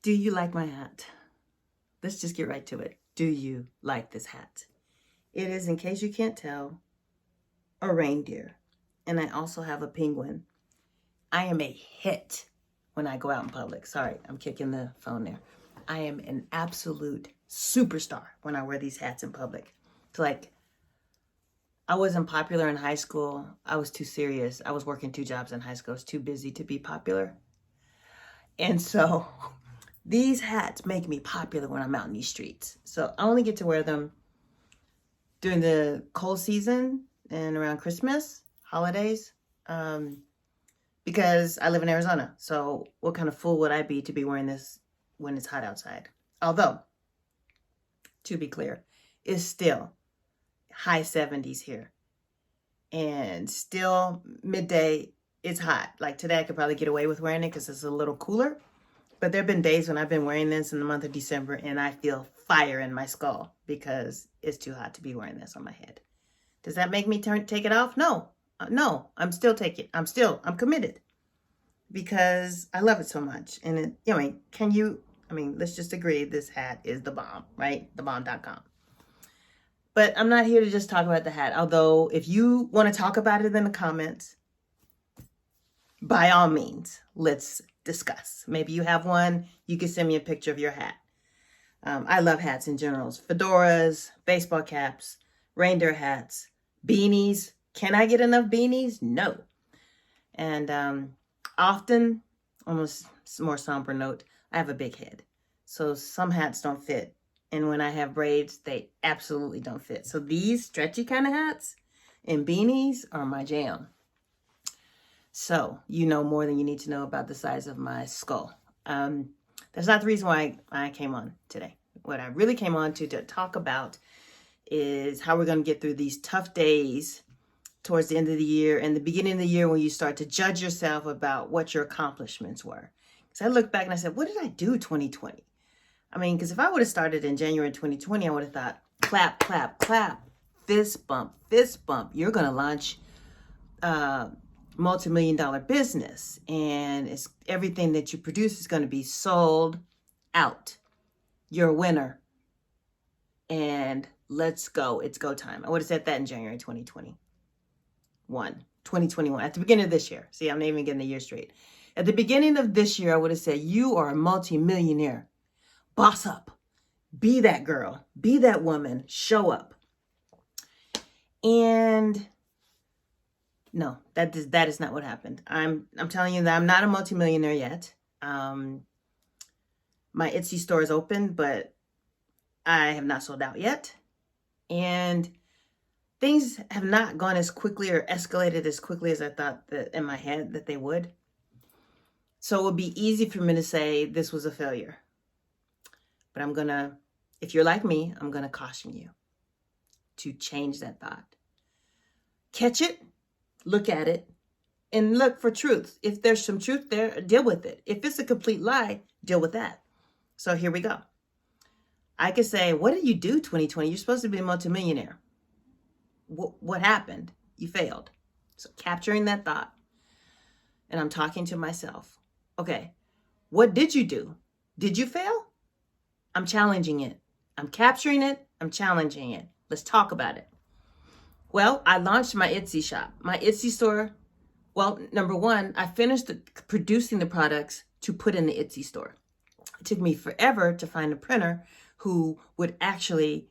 Do you like my hat? Let's just get right to it. Do you like this hat? It is, in case you can't tell, a reindeer. And I also have a penguin. I am a hit when I go out in public. Sorry, I'm kicking the phone there. I am an absolute superstar when I wear these hats in public. It's like, I wasn't popular in high school. I was too serious. I was working 2 jobs in high school. I was too busy to be popular. And so these hats make me popular when I'm out in these streets. So I only get to wear them during the cold season and around Christmas, holidays, because I live in Arizona. So what kind of fool would I be to be wearing this when it's hot outside? Although, to be clear, it's still high 70s here. And still midday, it's hot. Like today, I could probably get away with wearing it because it's a little cooler. But there have been days when I've been wearing this in the month of December and I feel fire in my skull because it's too hot to be wearing this on my head. Does that make me take it off? No, I'm still taking it. I'm committed because I love it so much. And let's just agree this hat is the bomb, right? Thebomb.com. But I'm not here to just talk about the hat. Although if you want to talk about it in the comments, by all means, let's discuss. Maybe you have one. You can send me a picture of your hat. I love hats in general. Fedoras, baseball caps, reindeer hats, beanies. Can I get enough beanies? No. And often, almost more somber note, I have a big head. So some hats don't fit. And when I have braids, they absolutely don't fit. So these stretchy kind of hats and beanies are my jam. So you know more than you need to know about the size of my skull. That's not the reason why I came on today. What I really came on to talk about is how we're going to get through these tough days towards the end of the year and the beginning of the year when you start to judge yourself about what your accomplishments were. Because I looked back and I said, what did I do 2020? I mean, because if I would have started in January 2020, I would have thought, clap, clap, clap, fist bump, fist bump. You're going to launch multi-million-dollar business, and it's everything that you produce is going to be sold out. You're a winner, and let's go. It's go time. I would have said that in January 2021, at the beginning of this year. See, I'm not even getting the year straight. At the beginning of this year, I would have said, you are a multi-millionaire. Boss up. Be that girl. Be that woman. Show up. And no, that is not what happened. I'm telling you that I'm not a multimillionaire yet. My Etsy store is open, but I have not sold out yet. And things have not gone as quickly or escalated as quickly as I thought that in my head that they would. So it would be easy for me to say this was a failure. But if you're like me, I'm going to caution you to change that thought. Catch it. Look at it and look for truth. If there's some truth there, deal with it. If it's a complete lie, deal with that. So here we go. I could say, what did you do 2020? You're supposed to be a multimillionaire. What happened? You failed. So capturing that thought. And I'm talking to myself. Okay, what did you do? Did you fail? I'm challenging it. I'm capturing it. I'm challenging it. Let's talk about it. Well, I launched my Etsy shop, my Etsy store. Well, number one, I finished producing the products to put in the Etsy store. It took me forever to find a printer who would actually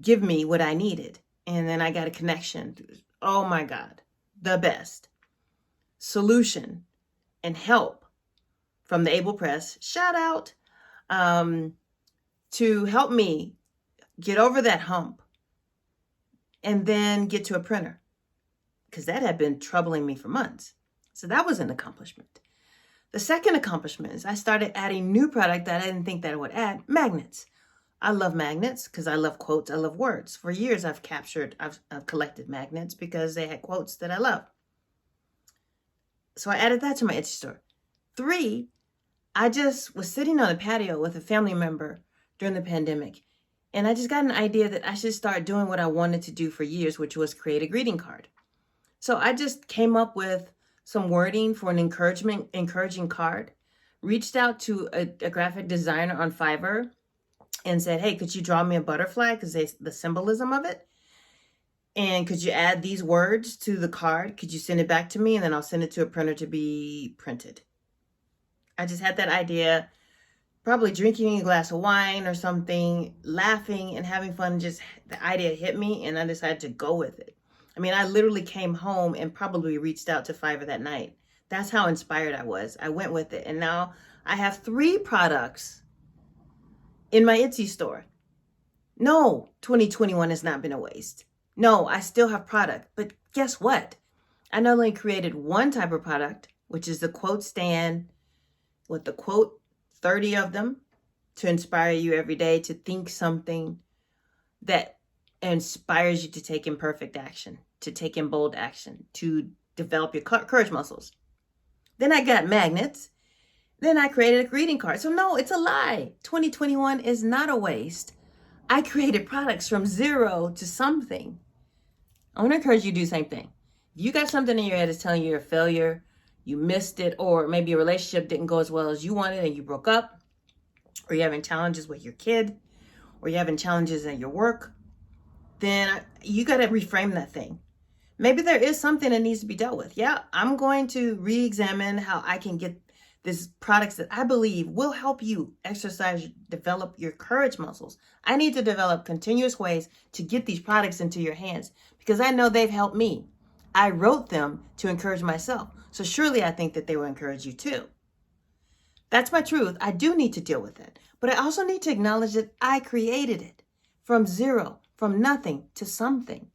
give me what I needed. And then I got a connection. Oh my God, the best solution and help from the Able Press. Shout out to help me get over that hump and then get to a printer, because that had been troubling me for months. So that was an accomplishment. The second accomplishment is I started adding new product that I didn't think that I would add, magnets. I love magnets because I love quotes. I love words. For years, I've collected magnets because they had quotes that I love. So I added that to my Etsy store. 3, I just was sitting on the patio with a family member during the pandemic. And I just got an idea that I should start doing what I wanted to do for years, which was create a greeting card. So I just came up with some wording for an encouraging card, reached out to a graphic designer on Fiverr and said, hey, could you draw me a butterfly? Because the symbolism of it. And could you add these words to the card? Could you send it back to me? And then I'll send it to a printer to be printed. I just had that idea, probably drinking a glass of wine or something, laughing and having fun. Just the idea hit me and I decided to go with it. I mean, I literally came home and probably reached out to Fiverr that night. That's how inspired I was. I went with it. And now I have 3 products in my Etsy store. No, 2021 has not been a waste. No, I still have product. But guess what? I not only created one type of product, which is the quote stand with the quote, 30 of them, to inspire you every day to think something that inspires you to take imperfect action, to take in bold action, to develop your courage muscles. Then I got magnets. Then I created a greeting card. So no, it's a lie. 2021 is not a waste. I created products from zero to something. I want to encourage you to do the same thing. If you got something in your head that's telling you you're a failure, you missed it, or maybe a relationship didn't go as well as you wanted and you broke up, or you're having challenges with your kid, or you're having challenges at your work, then you got to reframe that thing. Maybe there is something that needs to be dealt with. Yeah, I'm going to re-examine how I can get these products that I believe will help you exercise, develop your courage muscles. I need to develop continuous ways to get these products into your hands because I know they've helped me. I wrote them to encourage myself. So surely I think that they will encourage you too. That's my truth. I do need to deal with it. But I also need to acknowledge that I created it from zero, from nothing to something.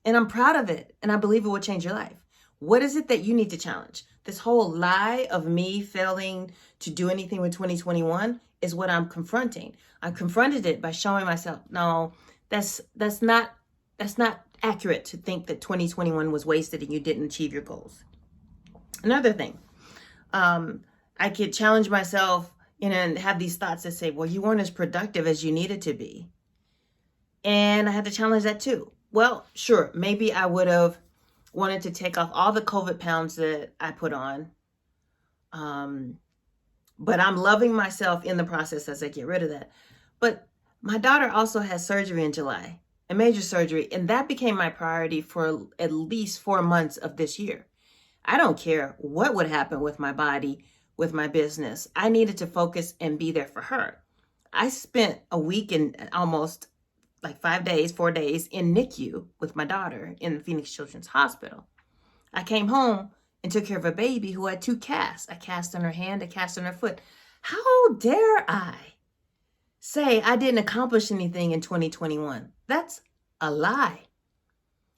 And I'm proud of it. And I believe it will change your life. What is it that you need to challenge? This whole lie of me failing to do anything with 2021 is what I'm confronting. I confronted it by showing myself, no, that's not accurate to think that 2021 was wasted and you didn't achieve your goals. Another thing, I could challenge myself and have these thoughts that say, well, you weren't as productive as you needed to be. And I had to challenge that too. Well, sure, maybe I would have wanted to take off all the COVID pounds that I put on. But I'm loving myself in the process as I get rid of that. But my daughter also has surgery in July, a major surgery, and that became my priority for at least 4 months of this year. I don't care what would happen with my body, with my business. I needed to focus and be there for her. I spent a week and almost like 4 days in NICU with my daughter in Phoenix Children's Hospital. I came home and took care of a baby who had 2 casts, a cast on her hand, a cast on her foot. How dare I say I didn't accomplish anything in 2021? That's a lie.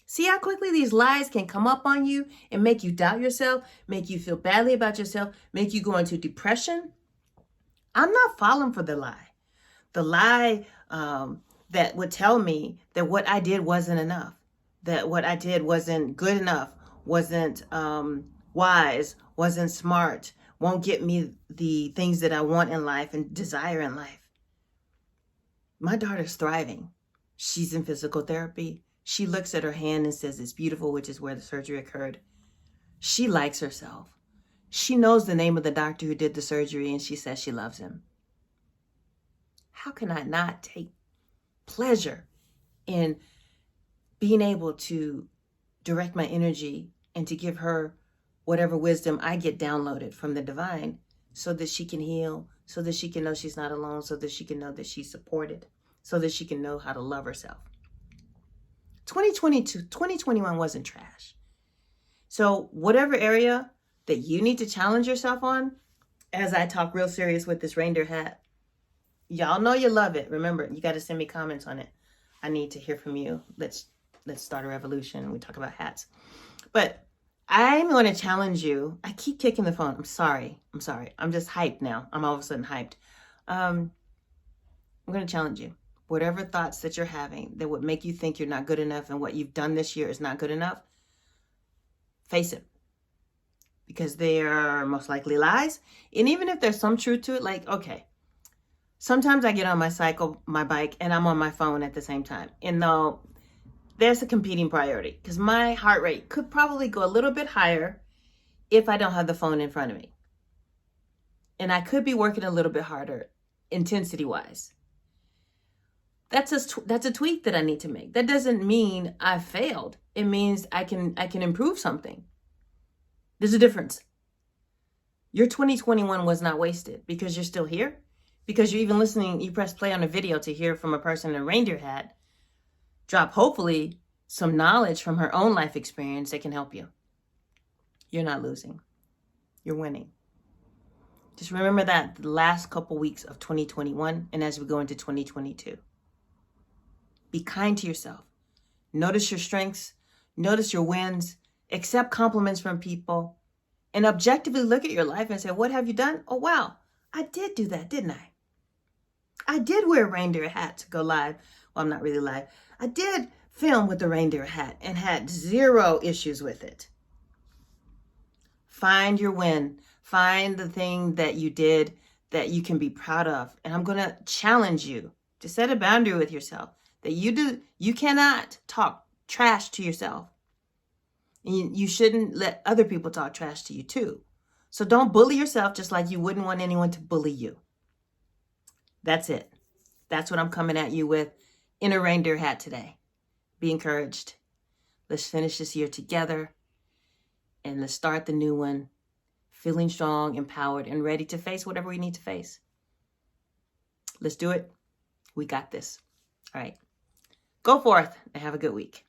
See how quickly these lies can come up on you and make you doubt yourself, make you feel badly about yourself, make you go into depression? I'm not falling for the lie. The lie that would tell me that what I did wasn't enough, that what I did wasn't good enough, wasn't wise, wasn't smart, won't get me the things that I want in life and desire in life. My daughter's thriving. She's in physical therapy. She looks at her hand and says it's beautiful, which is where the surgery occurred. She likes herself. She knows the name of the doctor who did the surgery and she says she loves him. How can I not take pleasure in being able to direct my energy and to give her whatever wisdom I get downloaded from the divine so that she can heal, so that she can know she's not alone, so that she can know that she's supported, so that she can know how to love herself. 2021 wasn't trash. So whatever area that you need to challenge yourself on, as I talk real serious with this reindeer hat, y'all know you love it. Remember, you got to send me comments on it. I need to hear from you. Let's start a revolution. We talk about hats. But I'm going to challenge you. I keep kicking the phone. I'm sorry. I'm just hyped now. I'm all of a sudden hyped. I'm going to challenge you. Whatever thoughts that you're having that would make you think you're not good enough and what you've done this year is not good enough, face it. Because they are most likely lies. And even if there's some truth to it, like, okay, sometimes I get on my bike, and I'm on my phone at the same time. And though there's a competing priority, because my heart rate could probably go a little bit higher if I don't have the phone in front of me. and I could be working a little bit harder intensity-wise. That's a tweak that I need to make. That doesn't mean I failed. It means I can improve something. There's a difference. Your 2021 was not wasted because you're still here, because you're even listening. You press play on a video to hear from a person in a reindeer hat drop, hopefully, some knowledge from her own life experience that can help you. You're not losing. You're winning. Just remember that the last couple weeks of 2021 and as we go into 2022. Be kind to yourself. Notice your strengths. Notice your wins. Accept compliments from people. And objectively look at your life and say, what have you done? Oh, wow. I did do that, didn't I? I did wear a reindeer hat to go live. Well, I'm not really live. I did film with the reindeer hat and had 0 issues with it. Find your win. Find the thing that you did that you can be proud of. And I'm going to challenge you to set a boundary with yourself that you cannot talk trash to yourself. And you shouldn't let other people talk trash to you too. So don't bully yourself just like you wouldn't want anyone to bully you. That's it. That's what I'm coming at you with in a reindeer hat today. Be encouraged. Let's finish this year together. And let's start the new one feeling strong, empowered, and ready to face whatever we need to face. Let's do it. We got this. All right. Go forth and have a good week.